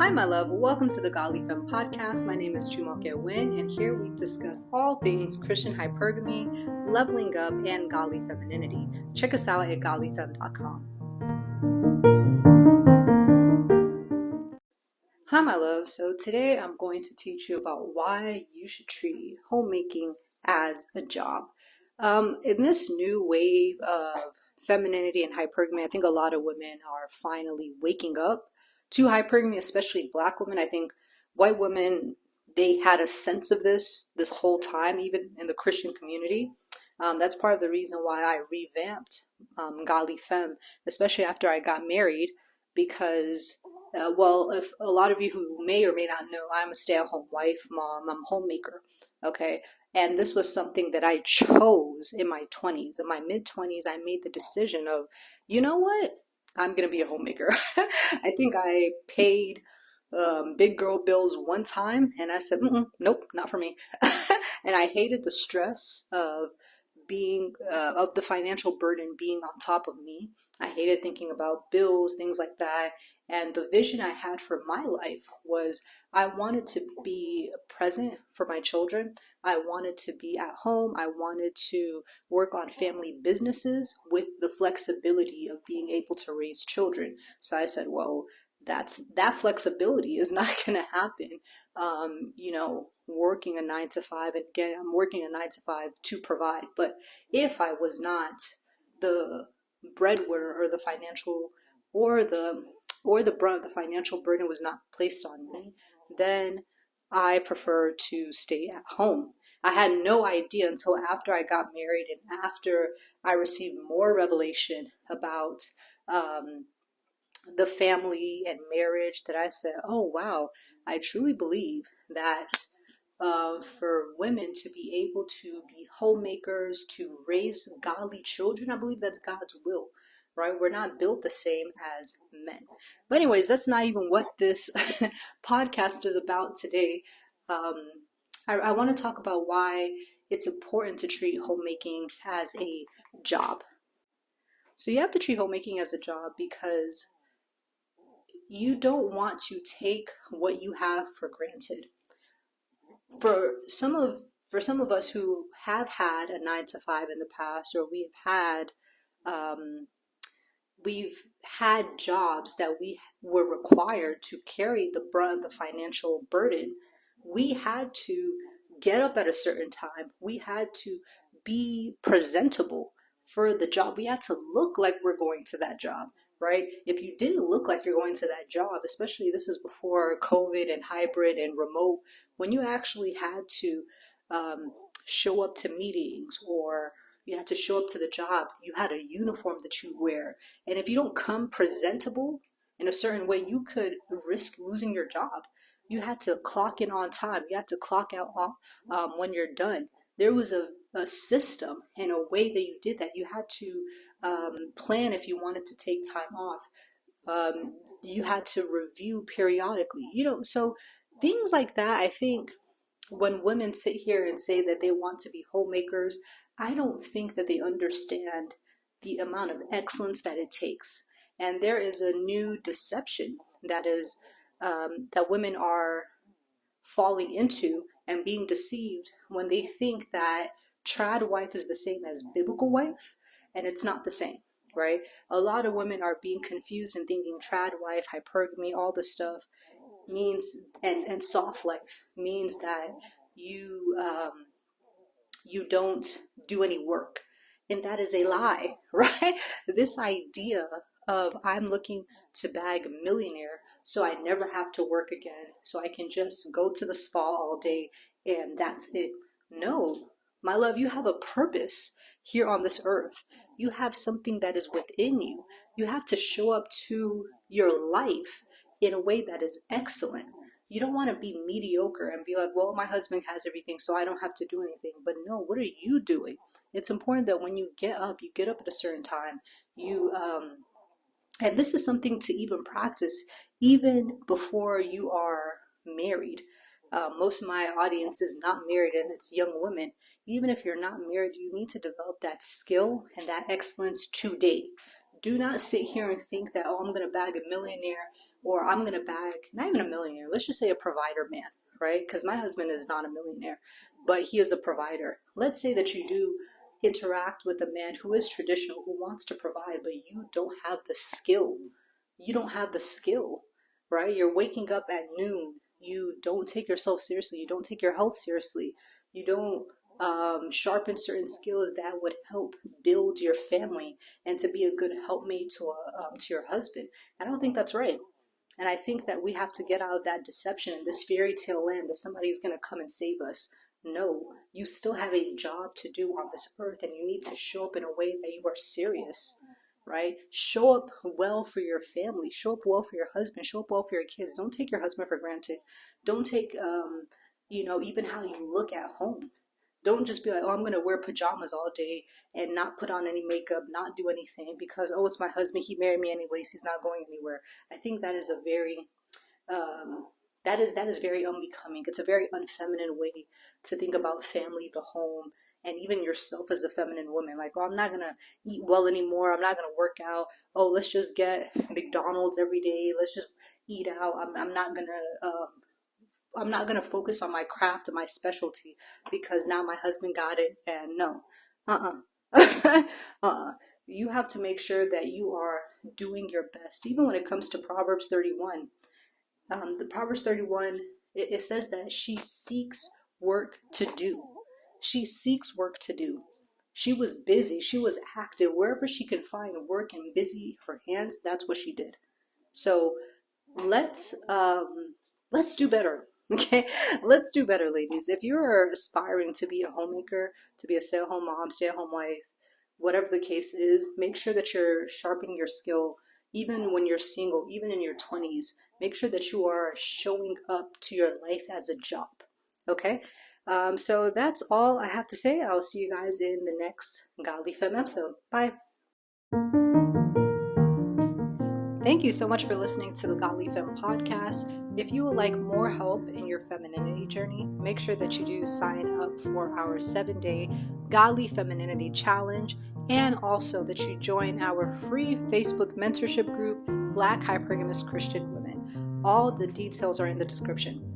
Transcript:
Hi, my love. Welcome to the Godly Femme podcast. My name is Jumoke Win, and here we discuss all things Christian hypergamy, leveling up, and godly femininity. Check us out at godlyfemme.com. Hi, my love. So today I'm going to teach you about why you should treat homemaking as a job. In this new wave of femininity and hypergamy, I think a lot of women are finally waking up to hypergamy, especially Black women. I think white women, they had a sense of this whole time, even in the Christian community. That's part of the reason why I revamped Godly Femme, especially after I got married, because if a lot of you who may or may not know, I'm a stay-at-home wife, mom, I'm a homemaker, okay? And this was something that I chose in my 20s. In my mid-20s, I made the decision of, you know what? I'm going to be a homemaker. I think I paid big girl bills one time, and I said, nope, not for me. And I hated the stress of of the financial burden being on top of me. I hated thinking about bills, things like that. And the vision I had for my life was I wanted to be present for my children. I wanted to be at home. I wanted to work on family businesses with the flexibility of being able to raise children. So I said, well, that flexibility is not going to happen. Working a 9 to 5. Again, I'm working a 9 to 5 to provide. But if I was not the breadwinner or the financial or the brunt of the financial burden was not placed on me, then I prefer to stay at home. I had no idea until after I got married and after I received more revelation about the family and marriage that I said, oh wow, I truly believe that for women to be able to be homemakers, to raise godly children, I believe that's God's will, right? We're not built the same as men. But anyways, that's not even what this podcast is about today. I want to talk about why it's important to treat homemaking as a job. So you have to treat homemaking as a job because you don't want to take what you have for granted. For some of us who have had a 9 to 5 in the past, or we've had jobs that we were required to carry the brunt of the financial burden, we had to get up at a certain time. We had to be presentable for the job. We had to look like we're going to that job, right? If you didn't look like you're going to that job, especially this is before COVID and hybrid and remote, when you actually had to show up to meetings or you had to show up to the job, you had a uniform that you wear. And if you don't come presentable in a certain way, you could risk losing your job. You had to clock in on time. You had to clock out when you're done. There was a system and a way that you did that. You had to plan if you wanted to take time off. You had to review periodically. So things like that, I think when women sit here and say that they want to be homemakers, I don't think that they understand the amount of excellence that it takes. And there is a new deception that women are falling into and being deceived when they think that trad wife is the same as biblical wife, and it's not the same, right? A lot of women are being confused and thinking trad wife, hypergamy, all this stuff means, and soft life means that you don't do any work. And that is a lie, right? This idea of I'm looking to bag a millionaire so I never have to work again, so I can just go to the spa all day and that's it. No, my love, you have a purpose here on this earth. You have something that is within you. You have to show up to your life in a way that is excellent. You don't want to be mediocre and be like, well, my husband has everything, so I don't have to do anything. But no, what are you doing? It's important that when you get up at a certain time. And this is something to even practice even before you are married. Most of my audience is not married and it's young women. Even if you're not married, you need to develop that skill and that excellence today. Do not sit here and think that, oh, I'm going to bag a millionaire, or I'm going to bag, not even a millionaire, let's just say a provider man, right? Because my husband is not a millionaire, but he is a provider. Let's say that you do interact with a man who is traditional, who wants to provide, but you don't have the skill. You don't have the skill, right? You're waking up at noon. You don't take yourself seriously. You don't take your health seriously. You don't sharpen certain skills that would help build your family and to be a good helpmate to your husband. I don't think that's right. And I think that we have to get out of that deception and this fairy tale land that somebody's going to come and save us. No, you still have a job to do on this earth, and you need to show up in a way that you are serious, right? Show up well for your family. Show up well for your husband. Show up well for your kids. Don't take your husband for granted. Don't take, even how you look at home. Don't just be like, oh, I'm going to wear pajamas all day and not put on any makeup, not do anything because, oh, it's my husband. He married me anyways. He's not going anywhere. I think that is a very, that is very unbecoming. It's a very unfeminine way to think about family, the home, and even yourself as a feminine woman. Like, oh, I'm not going to eat well anymore. I'm not going to work out. Oh, let's just get McDonald's every day. Let's just eat out. I'm not going to, I'm not going to focus on my craft and my specialty because now my husband got it. And no, you have to make sure that you are doing your best. Even when it comes to Proverbs 31, the Proverbs 31, it says that she seeks work to do. She seeks work to do. She was busy. She was active. Wherever she could find work and busy her hands, that's what she did. So let's do better. Okay, let's do better, ladies. If you're aspiring to be a homemaker, to be a stay-at-home mom, stay-at-home wife, whatever the case is, make sure that you're sharpening your skill, even when you're single, even in your 20s. Make sure that you are showing up to your life as a job. Okay, so that's all I have to say. I'll see you guys in the next Godly Femme episode. Bye. Thank you so much for listening to the Godly Femme podcast. If you would like more help in your femininity journey, make sure that you do sign up for our 7-day Godly Femininity Challenge, and also that you join our free Facebook mentorship group, Black Hypergamous Christian Women. All the details are in the description.